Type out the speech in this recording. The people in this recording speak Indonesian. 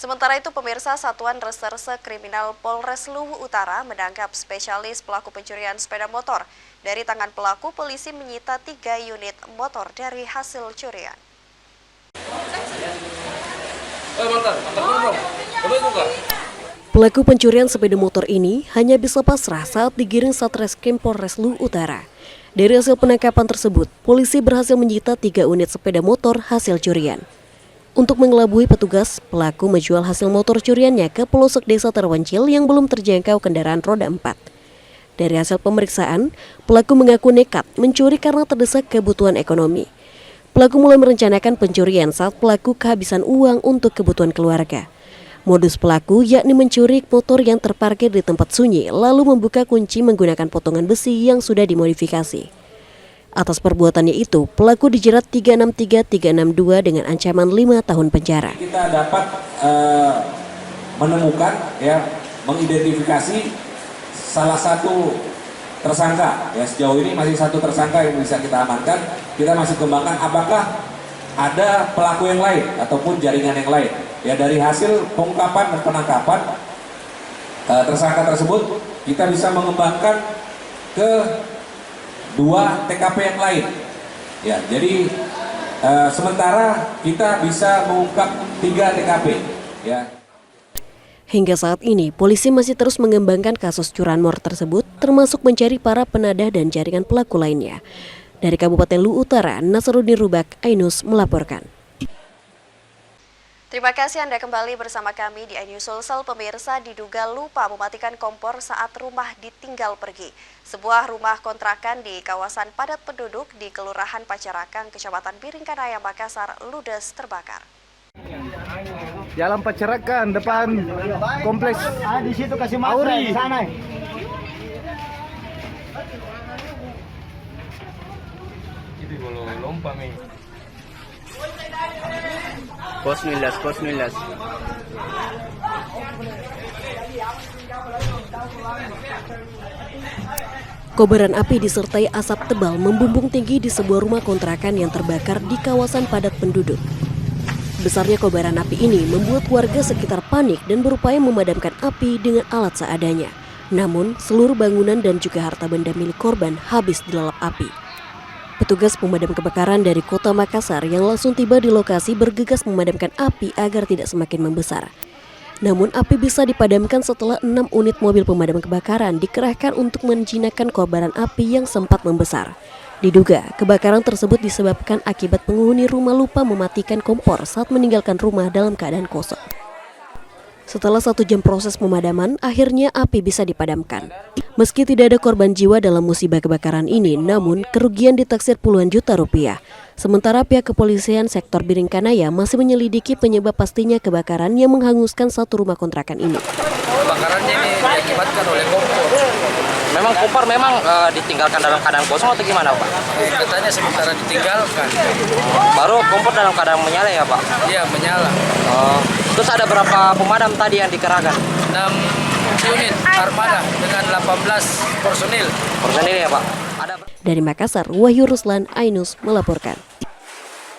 Sementara itu, pemirsa, Satuan Reserse Kriminal Polres Luwu Utara menangkap spesialis pelaku pencurian sepeda motor. Dari tangan pelaku, polisi menyita 3 unit motor dari hasil curian. Pelaku pencurian sepeda motor ini hanya bisa pasrah saat digiring Satreskrim Polres Luwu Utara. Dari hasil penangkapan tersebut, polisi berhasil menyita 3 unit sepeda motor hasil curian. Untuk mengelabui petugas, pelaku menjual hasil motor curiannya ke pelosok desa terpencil yang belum terjangkau kendaraan roda 4. Dari hasil pemeriksaan, pelaku mengaku nekat mencuri karena terdesak kebutuhan ekonomi. Pelaku mulai merencanakan pencurian saat pelaku kehabisan uang untuk kebutuhan keluarga. Modus pelaku yakni mencuri motor yang terparkir di tempat sunyi lalu membuka kunci menggunakan potongan besi yang sudah dimodifikasi. Atas perbuatannya itu, pelaku dijerat 363-362 dengan ancaman 5 tahun penjara. Kita dapat menemukan, mengidentifikasi salah satu tersangka. Sejauh ini masih satu tersangka yang bisa kita amankan. Kita masih kembangkan apakah ada pelaku yang lain ataupun jaringan yang lain. Dari hasil pengungkapan dan penangkapan tersangka tersebut, kita bisa mengembangkan ke 2 TKP yang lain. Jadi sementara kita bisa mengungkap 3 TKP. Hingga saat ini, polisi masih terus mengembangkan kasus curanmor tersebut, termasuk mencari para penadah dan jaringan pelaku lainnya. Dari Kabupaten Luwu Utara, Nasruddin Rubak, Ainus melaporkan. Terima kasih Anda kembali bersama kami di iNews Sulsel. Pemirsa, diduga lupa mematikan kompor saat rumah ditinggal pergi. Sebuah rumah kontrakan di kawasan padat penduduk di Kelurahan Pacarakan, Kecamatan Biringkanaya, Makassar, ludes terbakar. Jalan Pacarakan depan kompleks di situ kasih Auri. Di sana. Itu kalau lompat nih. Pos nilas. Kobaran api disertai asap tebal membumbung tinggi di sebuah rumah kontrakan yang terbakar di kawasan padat penduduk. Besarnya kobaran api ini membuat warga sekitar panik dan berupaya memadamkan api dengan alat seadanya. Namun, seluruh bangunan dan juga harta benda milik korban habis dilalap api. Petugas pemadam kebakaran dari Kota Makassar yang langsung tiba di lokasi bergegas memadamkan api agar tidak semakin membesar. Namun api bisa dipadamkan setelah 6 unit mobil pemadam kebakaran dikerahkan untuk menjinakkan kobaran api yang sempat membesar. Diduga kebakaran tersebut disebabkan akibat penghuni rumah lupa mematikan kompor saat meninggalkan rumah dalam keadaan kosong. Setelah 1 jam proses pemadaman, akhirnya api bisa dipadamkan. Meski tidak ada korban jiwa dalam musibah kebakaran ini, namun kerugian ditaksir puluhan juta rupiah. Sementara pihak kepolisian sektor Biringkanaya masih menyelidiki penyebab pastinya kebakaran yang menghanguskan satu rumah kontrakan ini. Kebakarannya ini diakibatkan oleh kompor. Memang kompor ditinggalkan dalam keadaan kosong atau gimana, Pak? Katanya sementara ditinggalkan. Baru kompor dalam keadaan menyala ya, Pak? Iya, menyala. Terus ada berapa pemadam tadi yang dikerahkan? 6 unit armada dengan 18 personil. Personil ya, Pak? Dari Makassar, Wahyu Ruslan, iNews melaporkan.